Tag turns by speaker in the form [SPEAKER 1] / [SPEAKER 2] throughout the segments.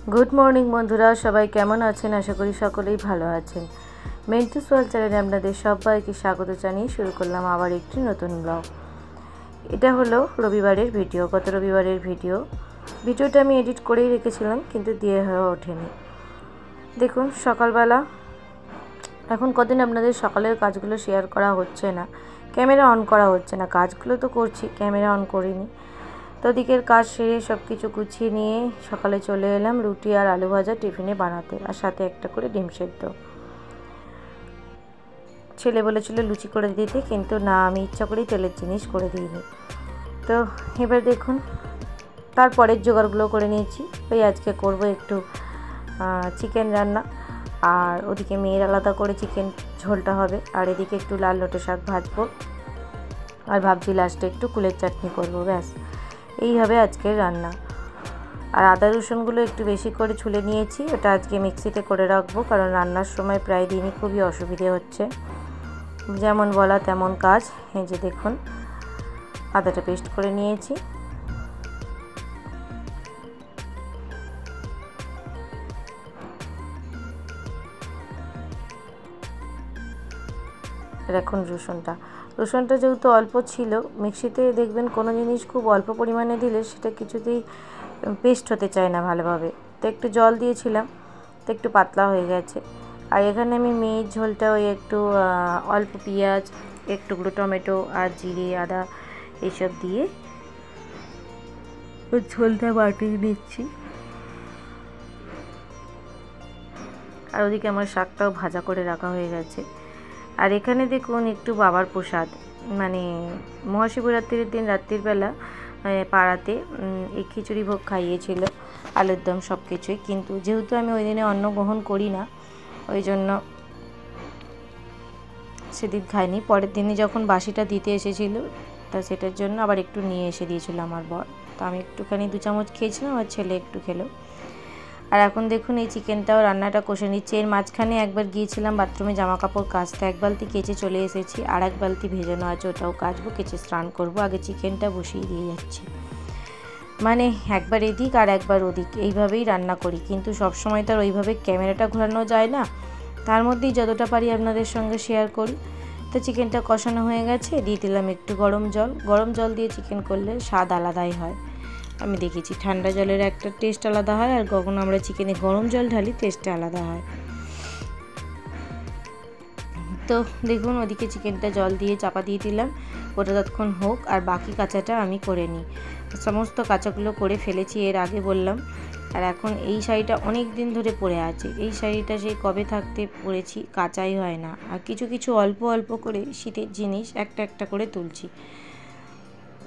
[SPEAKER 1] Good morning बंधुरा सबाई केमन आছেন आशा करी सकलेई भालो आছেন। मेंटुस वर्ल्ड चैनेले आपनादेर सबाइके स्वागत जानिয়ে शुरू करलाम आबार एकटी नतून ब्लग। एटा हलो रविवारेर भिडियो, गत रविवारेर भिडियोटा आमि एडिट करेई रेखेछिलाम किन्तु दिये हये ओठेनि। देखुन सकालबेला एखन कदिन आपनादेर सकालेर काजगुलो शेयार करा हच्छे ना, कैमेरा अन करा हच्छे ना, काजगुलो तो करछि कैमेरा अन करिनि। तो दिकेर काज सेरे सबकिछु गुछिए निये सकाले चले एलाम रुटी और आलू भाजा टिफिने बानाते और साथे एकटा करे डिम सेদ্ধ। छेले बोलेछिलो लुचि करे दिते किन्तु ना आमि इच्छा करेई तेलेर जिनिस करे दिइनि। तो एबार देखुन तारपरेर जोगाड़गुलो करे निয়েছি। ओई आजके करब एकटु चिकेन रान्ना और ओदिके मेयेर आलादा करे चिकेन झोलटा होबे और एदिके एकटु लाल लोटे शाक भाजबो और भाबछि लास्टे एकटु कुलेर चाटनी करब। ब्यास এই হবে আজকের রান্না। আর আদা রসুনগুলো একটু বেশি করে ছুলে নিয়েছি, ওটা আজকে মিক্সিতে করে রাখবো কারণ রান্নার সময় প্রায় দিনই খুবই অসুবিধে হচ্ছে, যেমন বলা তেমন কাজ। এই যে দেখুন আদাটা পেস্ট করে নিয়েছি। আর এখন রসুনটা যেহেতু অল্প ছিল মিক্সিতে দেখবেন কোনো জিনিস খুব অল্প পরিমাণে দিলে সেটা কিছুতেই পেস্ট হতে চায় না ভালোভাবে। তো একটু জল দিয়েছিলাম তো একটু পাতলা হয়ে গেছে। আর এখানে আমি মেয়ের ঝোলটা ওই একটু অল্প পেঁয়াজ এক টুকরো টমেটো আর জিরে আদা এইসব দিয়ে ওই ঝোলটা বাটিয়ে নিচ্ছি। আর ওদিকে আমার শাকটাও ভাজা করে রাখা হয়ে গেছে। আর এখানে দেখুন একটু বাবার প্রসাদ, মানে মহাশিবরাত্রির দিন রাত্রির বেলা পাড়াতে এই খিচুড়ি ভোগ খাইয়েছিল, আলুর দম সব কিছুই, কিন্তু যেহেতু আমি ওই দিনে অন্ন গ্রহণ করি না ওই জন্য সেদিন খাইনি। পরের দিনে যখন বাসিটা দিতে এসেছিল তা সেটার জন্য আবার একটু নিয়ে এসে দিয়েছিল আমার বর, তো আমি একটুখানি 2 চামচ খেয়েছিলাম আর ছেলে একটু খেলো। আর এখন দেখুন এই চিকেনটাও রান্নাটা কষে নিচ্ছে। এর মাঝখানে একবার গিয়েছিলাম বাথরুমে জামা কাপড় কাচতে, এক বালতি কেচে চলে এসেছি, আর এক বালতি ভেজানো আছে ওটাও কাচবো, কেচে স্নান করব। আগে চিকেনটা বসিয়ে দিয়ে যাচ্ছি, মানে একবার এদিক আর একবার ওদিক এইভাবেই রান্না করি, কিন্তু সব সময় তো আর ওইভাবে ক্যামেরাটা ঘোরানো যায় না, তার মধ্যেই যতটা পারি আপনাদের সঙ্গে শেয়ার করি। তো চিকেনটা কষানো হয়ে গেছে, দিয়ে দিলাম একটু গরম জল দিয়ে চিকেন করলে স্বাদ আলাদাই হয়। আমি দেখেছি ঠান্ডা জলের একটা টেস্ট আলাদা হয় আর কখনো আমরা চিকেনে গরম জল ঢালি টেস্টটা আলাদা হয়। তো দেখুন ওদিকে চিকেনটা জল দিয়ে চাপা দিয়ে দিলাম, ওটা ততক্ষণ হোক আর বাকি কাঁচাটা আমি করে নিই। সমস্ত কাঁচাগুলো করে ফেলেছি এর আগে বললাম। আর এখন এই শাড়িটা অনেক দিন ধরে পরে আছে, এই শাড়িটা সেই কবে থাকতে পরেছি কাচাই হয় না। আর কিছু কিছু অল্প অল্প করে শীতের জিনিস একটা একটা করে তুলছি।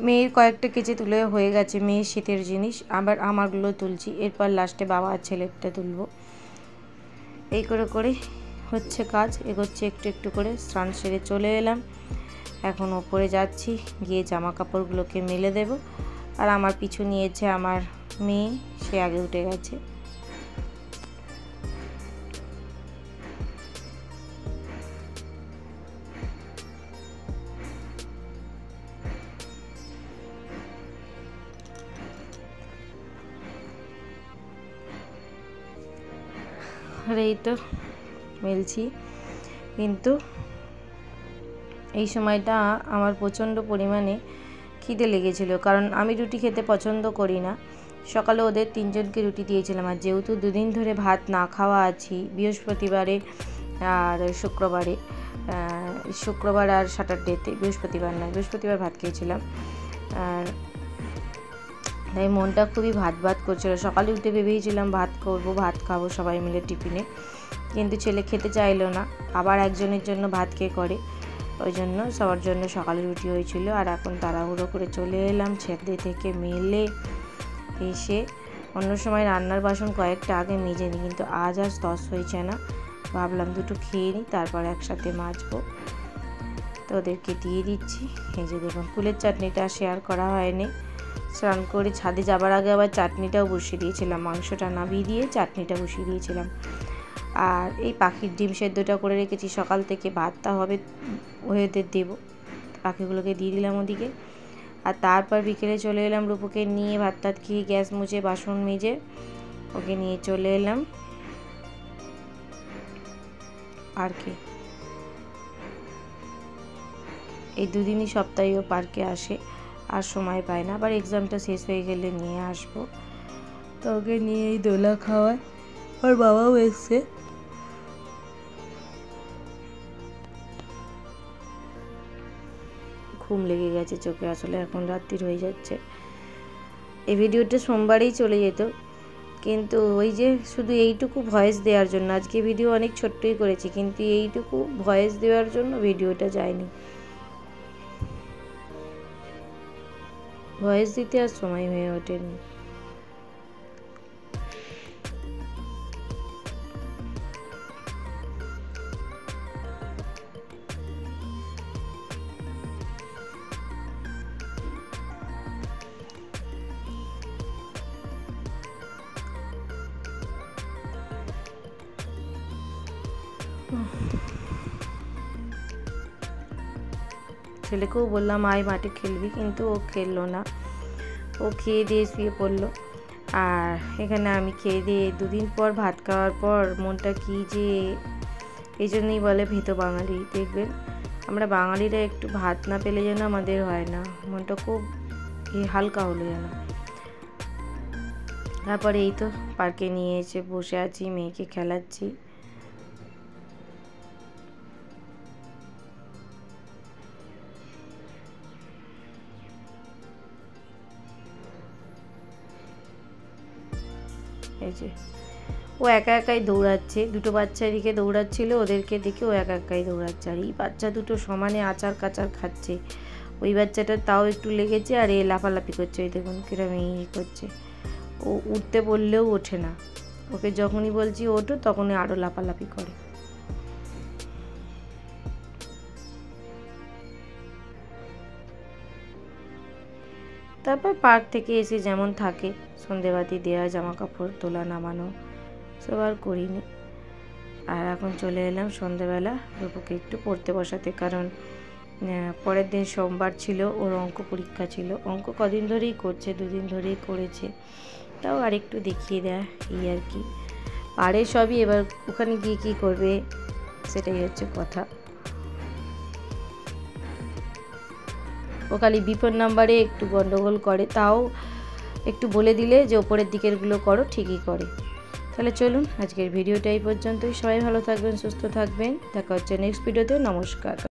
[SPEAKER 1] মেয়ের কয়েকটা কেচে তুলে হয়ে গেছে, মেয়ের শীতের জিনিস, আবার আমারগুলো তুলছি, এরপর লাস্টে বাবা আর ছেলেরটা তুলব। এই করে করে হচ্ছে কাজ, এগোচ্ছে একটু একটু করে। স্নান সেরে চলে এলাম, এখন ওপরে যাচ্ছি, গিয়ে জামা কাপড়গুলোকে মেলে দেব। আর আমার পিছু নিয়েছে আমার মেয়ে, সে আগে উঠে গেছে। আর এই তো মেলছি, কিন্তু এই সময়টা আমার প্রচণ্ড পরিমাণে খিদে লেগেছিল, কারণ আমি রুটি খেতে পছন্দ করি না। সকালে ওদের 3 জনকে রুটি দিয়েছিলাম, আর যেহেতু 2 দিন ধরে ভাত না খাওয়া আছি, বৃহস্পতিবারে আর শুক্রবার আর স্যাটারডেতে, বৃহস্পতিবার নয়, বৃহস্পতিবার ভাত খেয়েছিলাম। আর তাই মনটা খুবই ভাত করছিল। সকালে উঠে ভেবেছিলাম ভাত করব, ভাত খাবো সবাই মিলে টিফিনে, কিন্তু ছেলে খেতে চাইলো না, আবার একজনের জন্য ভাত কে করে, ওই জন্য সবার জন্য সকালে রুটি হয়েছিল। আর এখন তাড়াহুড়ো করে চলে এলাম ছেদে থেকে মেলে এসে। অন্য সময় রান্নার বাসন কয়েকটা আগে মেজে নিই, কিন্তু আজ আর তস হয়েছে না, ভাবলাম দুটো খেয়ে নিই তারপর একসাথে মাজবো। তো ওদেরকে দিয়ে দিচ্ছি। এই যে দেখুন কুলের চাটনিটা শেয়ার করা হয়নি, স্নান করে ছাদে যাবার আগে আবার চাটনিটাও বসিয়ে দিয়েছিলাম, মাংসটা নামিয়ে দিয়ে চাটনিটা বসিয়ে দিয়েছিলাম। আর এই পাখির ডিম সেদ্ধটা করে রেখেছি সকাল থেকে, ভাতটা হবে ওদের দেবো, পাখিগুলোকে দিয়ে দিলাম ওদিকে। আর তারপর বিকেলে চলে এলাম রূপুকে নিয়ে, ভাত টাত খেয়ে গ্যাস মুছে বাসন মেজে ওকে নিয়ে চলে এলাম পার্কে। এই দুদিনই সপ্তাহে ও পার্কে আসে, আর সময় পায় না, আবার এক্সামটা শেষ হয়ে গেলে নিয়ে আসবো। তো ওকে নিয়ে এই দোলা খাওয়ায়, ওর বাবাও এসছে। ঘুম লেগে গেছে চোখে, আসলে এখন রাত্রির হয়ে যাচ্ছে। এই ভিডিওটা সোমবারেই চলে যেত, কিন্তু ওই যে শুধু এইটুকু ভয়েস দেওয়ার জন্য, আজকে ভিডিও অনেক ছোট্টই করেছি, কিন্তু এইটুকু ভয়েস দেওয়ার জন্য ভিডিওটা যায়নি। ভয়েস দিতে আর সময় হয়ে ওঠেনি। ছেলেকেও বললাম আয় মাঠে খেলবি, কিন্তু ও খেললো না। ও খেয়ে দিয়ে শুয়ে পড়লো। আর এখানে আমি খেয়ে দিয়ে দুদিন পর ভাত খাওয়ার পর মনটা কি যে, এই জন্যই বলে ভীত বাঙালি। দেখবেন আমরা বাঙালিরা একটু ভাত না পেলে যেন আমাদের হয় না, মনটা খুব হালকা হলো যেন। তারপরে এই তো পার্কে নিয়ে এসে বসে আছি, মেয়েকে খেলাচ্ছি। এই যে ও একা একাই দৌড়াচ্ছে, দুটো বাচ্চা এদিকে দৌড়াচ্ছিল, ওদেরকে দেখে ও একা একাই দৌড়াচ্ছে। আর এই বাচ্চা দুটো সমানে আচার কাচার খাচ্ছে। ওই বাচ্চাটা তাও একটু লেগেছে, আর এ লাফালাফি করছে, ওই দেখুন কিরম এই করছে। ও উঠতে বললেও ওঠে না, ওকে যখনই বলছি ওঠো তখনই আরও লাফালাফি করে। তারপর পার্ক থেকে এসে যেমন থাকে, সন্ধেবাতি দেওয়া, জামা কাপড় তোলা নামানো সব আর করিনি। আর এখন চলে এলাম সন্ধেবেলা রূপুকে একটু পড়তে বসাতে, কারণ পরের দিন সোমবার ছিল, ওর অঙ্ক পরীক্ষা ছিল। অঙ্ক কদিন ধরেই করছে, দুদিন ধরেই করেছে, তাও আর একটু দেখিয়ে দেয় এই আর কি। পারে সবই, এবার ওখানে গিয়ে কী করবে সেটাই হচ্ছে কথা। ও খালি বিপদ নাম্বারে একটু গন্ডগোল করে, তাও একটু বলে দিলে যে ওপরের দিকেরগুলো করো, ঠিকই করে। তাহলে চলুন আজকের ভিডিওটা এই পর্যন্তই। সবাই ভালো থাকবেন, সুস্থ থাকবেন, দেখা হচ্ছে নেক্সট ভিডিওতে। নমস্কার।